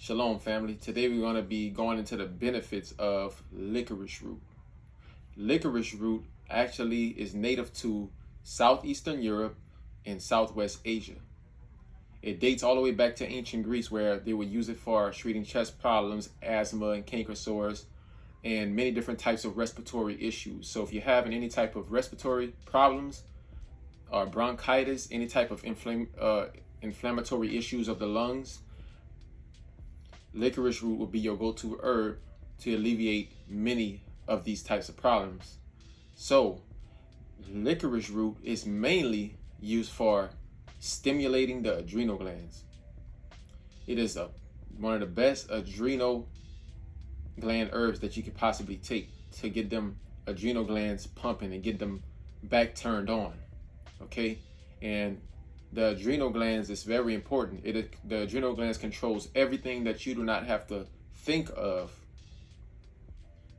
Shalom, family. Today we're going to be going into the benefits of licorice root. Licorice root actually is native to Southeastern Europe and Southwest Asia. It dates all the way back to ancient Greece, where they would use it for treating chest problems, asthma, and canker sores, and many different types of respiratory issues. So if you're having any type of respiratory problems or bronchitis, any type of inflammatory issues of the lungs, licorice root will be your go-to herb to alleviate many of these types of problems. So, licorice root is mainly used for stimulating the adrenal glands. It is one of the best adrenal gland herbs that you could possibly take to get them adrenal glands pumping and get them back turned on. Okay, and the adrenal glands is very important. The adrenal glands controls everything that you do not have to think of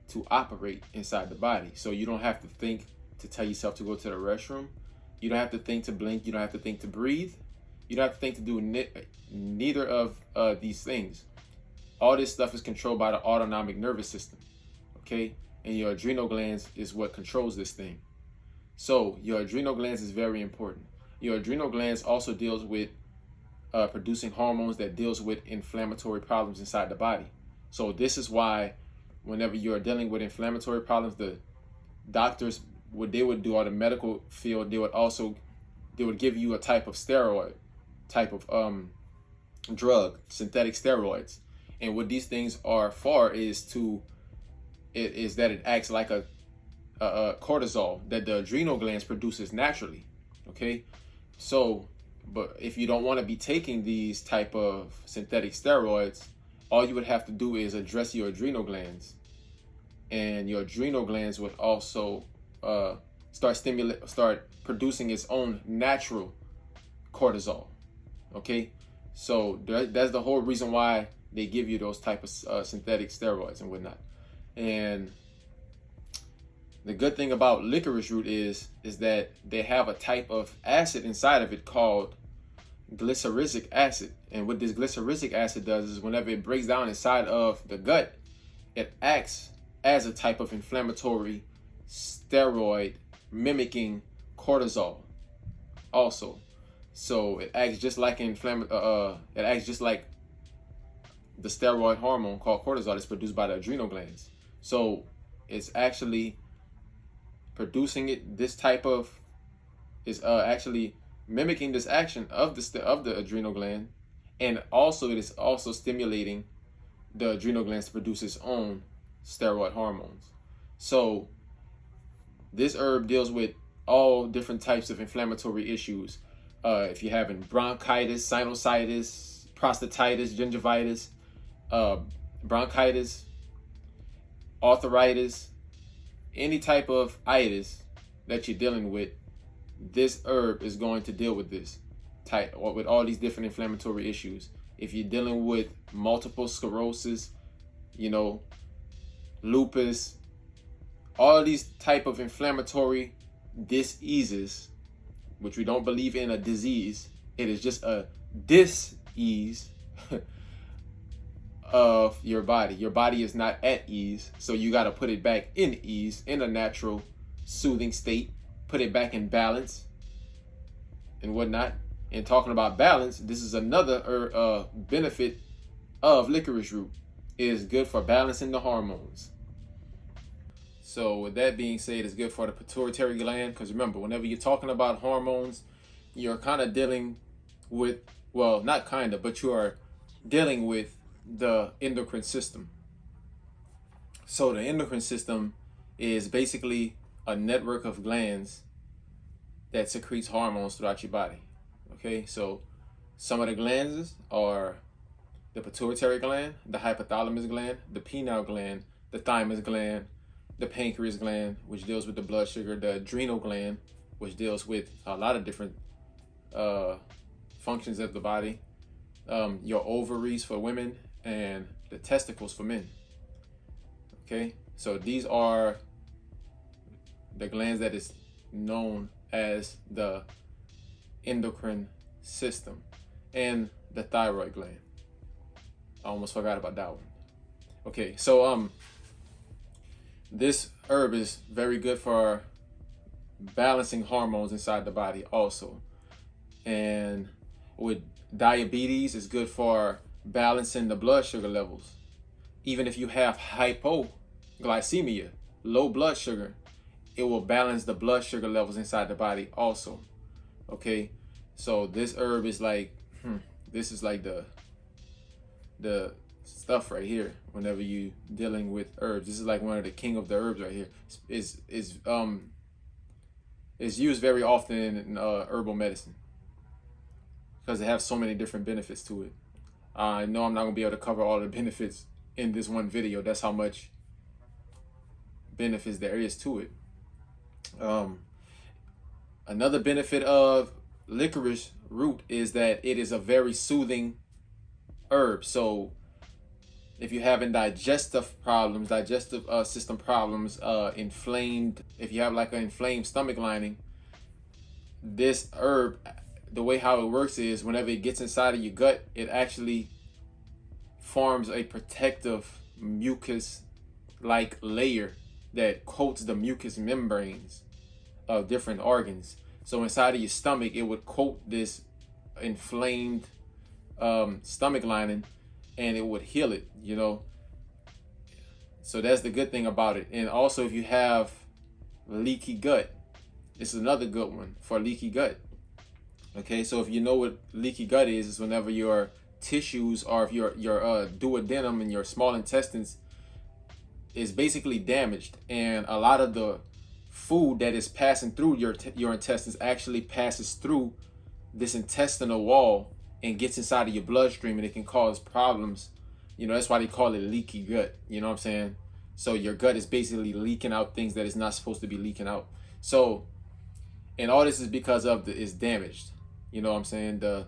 to operate inside the body. So you don't have to think to tell yourself to go to the restroom. You don't have to think to blink. You don't have to think to breathe. You don't have to think to do neither of these things. All this stuff is controlled by the autonomic nervous system. Okay, and your adrenal glands is what controls this thing. So your adrenal glands is very important. Your adrenal glands also deals with producing hormones that deals with inflammatory problems inside the body. So this is why whenever you're dealing with inflammatory problems, the doctors, what they would do, or the medical field, they would give you a type of steroid, type of drug, synthetic steroids. And what these things are for is that it acts like a cortisol that the adrenal glands produces naturally. Okay, so but if you don't want to be taking these type of synthetic steroids, all you would have to do is address your adrenal glands, and your adrenal glands would also start producing its own natural cortisol. Okay, so that's the whole reason why they give you those type of synthetic steroids and whatnot. And the good thing about licorice root is that they have a type of acid inside of it called glyceric acid. And what this glyceric acid does is whenever it breaks down inside of the gut, it acts as a type of inflammatory steroid mimicking cortisol also. So it acts just like it acts just like the steroid hormone called cortisol that's produced by the adrenal glands. So it's actually producing it. This type of is actually mimicking this action of the adrenal gland, and also it is also stimulating the adrenal glands to produce its own steroid hormones. So this herb deals with all different types of inflammatory issues. If you're having bronchitis, sinusitis, prostatitis, gingivitis, bronchitis, arthritis, any type of itis that you're dealing with, this herb is going to deal with this type, or with all these different inflammatory issues. If you're dealing with multiple sclerosis, lupus, all these type of inflammatory diseases, which we don't believe in a disease, it is just a dis-ease of your body. Your body is not at ease, so you got to put it back in ease, in a natural, soothing state, put it back in balance and whatnot. And talking about balance, this is another benefit of licorice root. It is good for balancing the hormones. So with that being said, it's good for the pituitary gland, because remember, whenever you're talking about hormones, you're kind of dealing with, well, not kind of, but you are dealing with the endocrine system. So the endocrine system is basically a network of glands that secretes hormones throughout your body. Okay, so some of the glands are the pituitary gland, the hypothalamus gland, the pineal gland, the thymus gland, the pancreas gland, which deals with the blood sugar, the adrenal gland, which deals with a lot of different functions of the body, your ovaries for women, and the testicles for men. Okay, so these are the glands that is known as the endocrine system, and the thyroid gland. I almost forgot about that one. Okay, so this herb is very good for balancing hormones inside the body also. And with diabetes, it's good for balancing the blood sugar levels. Even if you have hypoglycemia, low blood sugar, it will balance the blood sugar levels inside the body also. Okay, so this herb is like, this is like the stuff right here. Whenever you dealing with herbs, this is like one of the king of the herbs right here. Is used very often in herbal medicine because it has so many different benefits to it. I know I'm not gonna be able to cover all the benefits in this one video. That's how much benefits there is to it. Another benefit of licorice root is that it is a very soothing herb. So if you're having digestive problems, digestive system problems, inflamed, if you have like an inflamed stomach lining, this herb, the way how it works is whenever it gets inside of your gut, it actually forms a protective mucus like layer that coats the mucous membranes of different organs. So inside of your stomach, it would coat this inflamed stomach lining, and it would heal it, you know. So that's the good thing about it. And also, if you have leaky gut, this is another good one for leaky gut. Okay, so if you know what leaky gut is whenever your tissues, or if your duodenum and your small intestines is basically damaged, and a lot of the food that is passing through your intestines actually passes through this intestinal wall and gets inside of your bloodstream, and it can cause problems. You know, that's why they call it leaky gut. You know what I'm saying? So your gut is basically leaking out things that it's not supposed to be leaking out. So, and all this is because of it's damaged. You know what I'm saying? The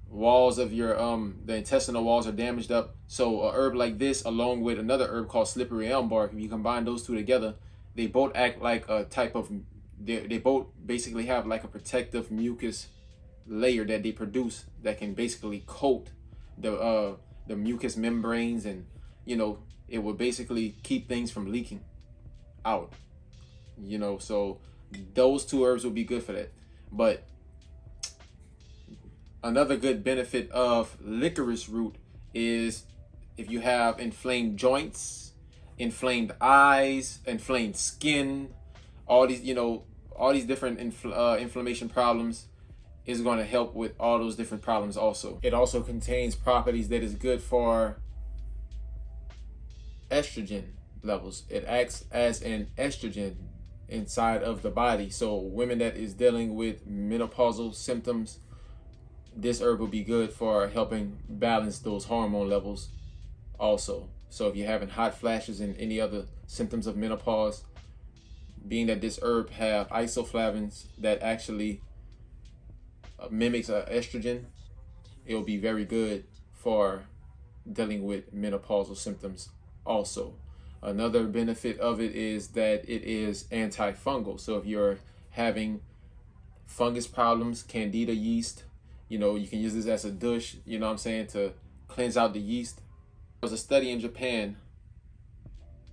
walls of your the intestinal walls are damaged up. So a herb like this, along with another herb called slippery elm bark, if you combine those two together, they both act like a type of, they both basically have like a protective mucus layer that they produce that can basically coat the mucous membranes, and you know, it will basically keep things from leaking out. You know, so those two herbs will be good for that. But another good benefit of licorice root is if you have inflamed joints, inflamed eyes, inflamed skin, all these, you know, all these different inflammation problems, is going to help with all those different problems also. It also contains properties that is good for estrogen levels. It acts as an estrogen inside of the body. So women that is dealing with menopausal symptoms, this herb will be good for helping balance those hormone levels also. So if you're having hot flashes and any other symptoms of menopause, being that this herb have isoflavones that actually mimics estrogen, it will be very good for dealing with menopausal symptoms also. Another benefit of it is that it is antifungal. So if you're having fungus problems, candida yeast, you know, you can use this as a douche, you know what I'm saying, to cleanse out the yeast. There was a study in Japan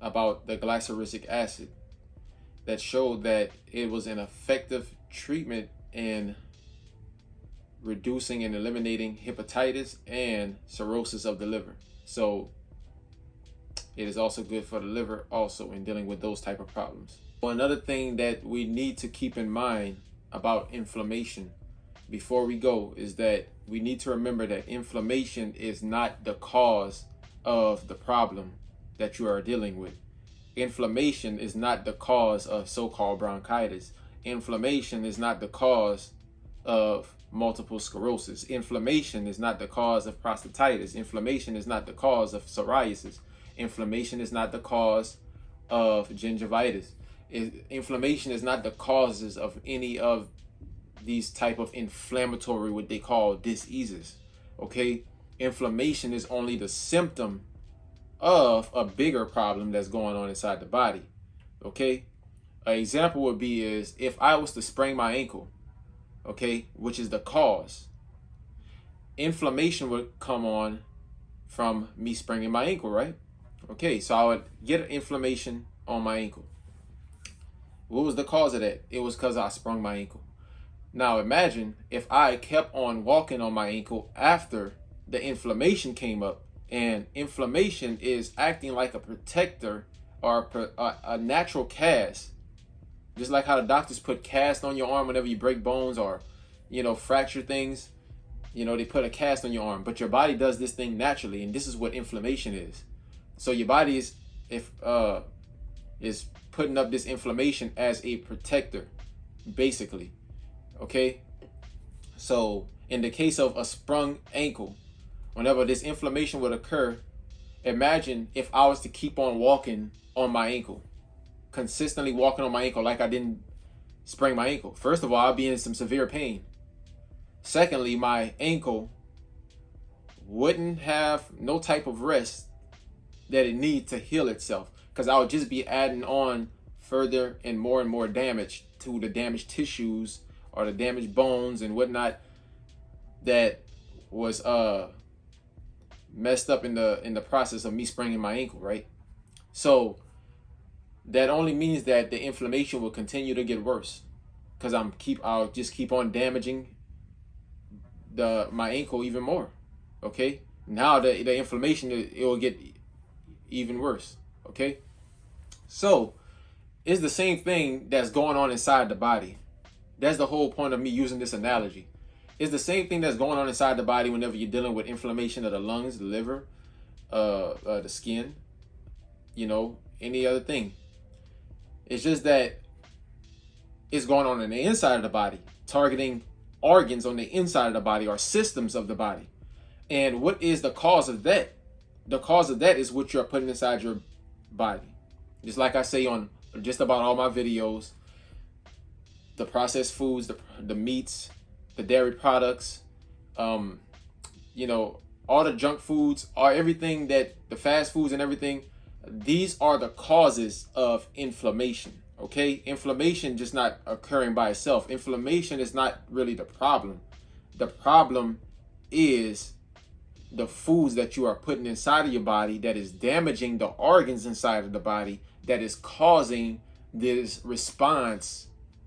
about the glyceric acid that showed that it was an effective treatment in reducing and eliminating hepatitis and cirrhosis of the liver. So it is also good for the liver also in dealing with those type of problems. Well, another thing that we need to keep in mind about inflammation before we go is that we need to remember that inflammation is not the cause of the problem that you are dealing with. Inflammation is not the cause of so-called bronchitis. Inflammation is not the cause of multiple sclerosis. Inflammation is not the cause of prostatitis. Inflammation is not the cause of psoriasis. Inflammation is not the cause of gingivitis. Inflammation is not the causes of any of these type of inflammatory, what they call diseases. Okay, inflammation is only the symptom of a bigger problem that's going on inside the body. Okay, an example would be is if I was to sprain my ankle, okay, which is the cause, inflammation would come on from me spraining my ankle, right? Okay, so I would get inflammation on my ankle. What was the cause of that? It was because I sprung my ankle. Now imagine if I kept on walking on my ankle after the inflammation came up, and inflammation is acting like a protector or a natural cast. Just like how the doctors put cast on your arm whenever you break bones or, fracture things. They put a cast on your arm, but your body does this thing naturally, and this is what inflammation is. So your body is putting up this inflammation as a protector, basically. Okay? So in the case of a sprung ankle, whenever this inflammation would occur, imagine if I was to keep on walking on my ankle, consistently walking on my ankle like I didn't sprain my ankle. First of all, I'd be in some severe pain. Secondly, my ankle wouldn't have no type of rest that it needs to heal itself, because I would just be adding on further and more damage to the damaged tissues or the damaged bones and whatnot that was messed up in the process of me spraining my ankle, right? So that only means that the inflammation will continue to get worse, because I'll just keep on damaging my ankle even more. Okay, now the inflammation, it will get even worse. Okay, so it's the same thing that's going on inside the body. That's the whole point of me using this analogy. It's the same thing that's going on inside the body whenever you're dealing with inflammation of the lungs, the liver, the skin, any other thing. It's just that it's going on the inside of the body, targeting organs on the inside of the body or systems of the body. And what is the cause of that? The cause of that is what you're putting inside your body. Just like I say on just about all my videos, the processed foods, the meats, the dairy products, all the junk foods, or everything that the fast foods and everything, these are the causes of inflammation. Okay, inflammation just not occurring by itself. Inflammation is not really the problem. The problem is the foods that you are putting inside of your body that is damaging the organs inside of the body, that is causing this response,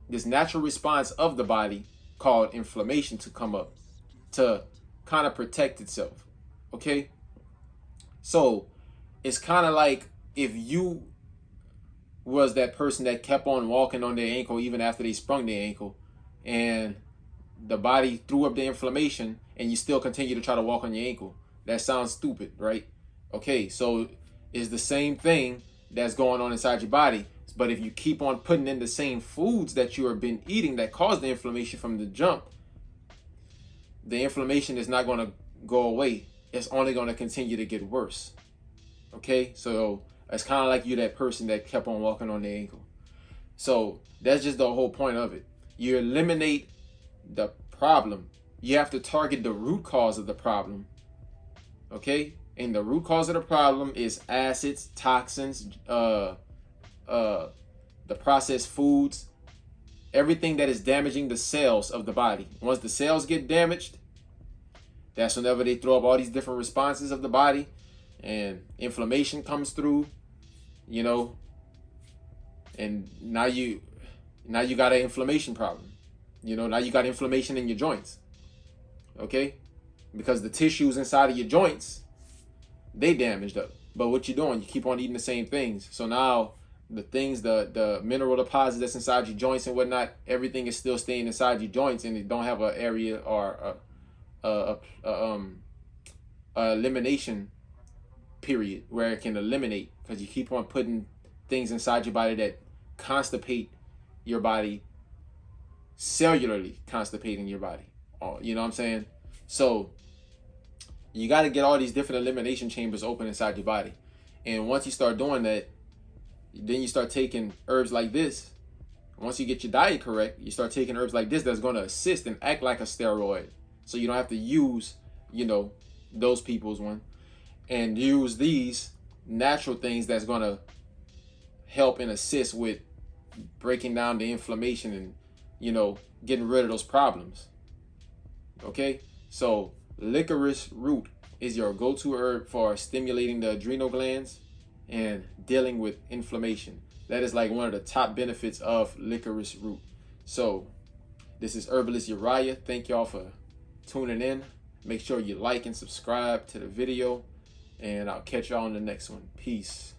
this natural response of the body called inflammation to come up, to kind of protect itself. Okay, so it's kind of like if you was that person that kept on walking on their ankle even after they sprung their ankle, and the body threw up the inflammation and you still continue to try to walk on your ankle. That sounds stupid, right? Okay, so it's the same thing that's going on inside your body. But if you keep on putting in the same foods that you have been eating that caused the inflammation from the jump, the inflammation is not going to go away. It's only going to continue to get worse. Okay, so it's kind of like you, that person that kept on walking on their ankle. So that's just the whole point of it. You eliminate the problem. You have to target the root cause of the problem. Okay, and the root cause of the problem is acids, toxins, the processed foods, everything that is damaging the cells of the body. Once the cells get damaged, that's whenever they throw up all these different responses of the body, and inflammation comes through, and now you got an inflammation problem. Now you got inflammation in your joints. Okay, because the tissues inside of your joints, they damaged up. But what you're doing, you keep on eating the same things. So now the things, the mineral deposits that's inside your joints and whatnot, everything is still staying inside your joints, and it don't have an area or a elimination period where it can eliminate, because you keep on putting things inside your body that constipate your body, cellularly constipating your body. You know what I'm saying? So you got to get all these different elimination chambers open inside your body. And once you start doing that, then you start taking herbs like this. Once you get your diet correct, you start taking herbs like this that's going to assist and act like a steroid. So you don't have to use, those people's one, and use these natural things that's going to help and assist with breaking down the inflammation and, getting rid of those problems. Okay? So licorice root is your go-to herb for stimulating the adrenal glands and dealing with inflammation. That is like one of the top benefits of licorice root. So this is Herbalist Uriah. Thank y'all for tuning in. Make sure you like and subscribe to the video, and I'll catch y'all on the next one. Peace.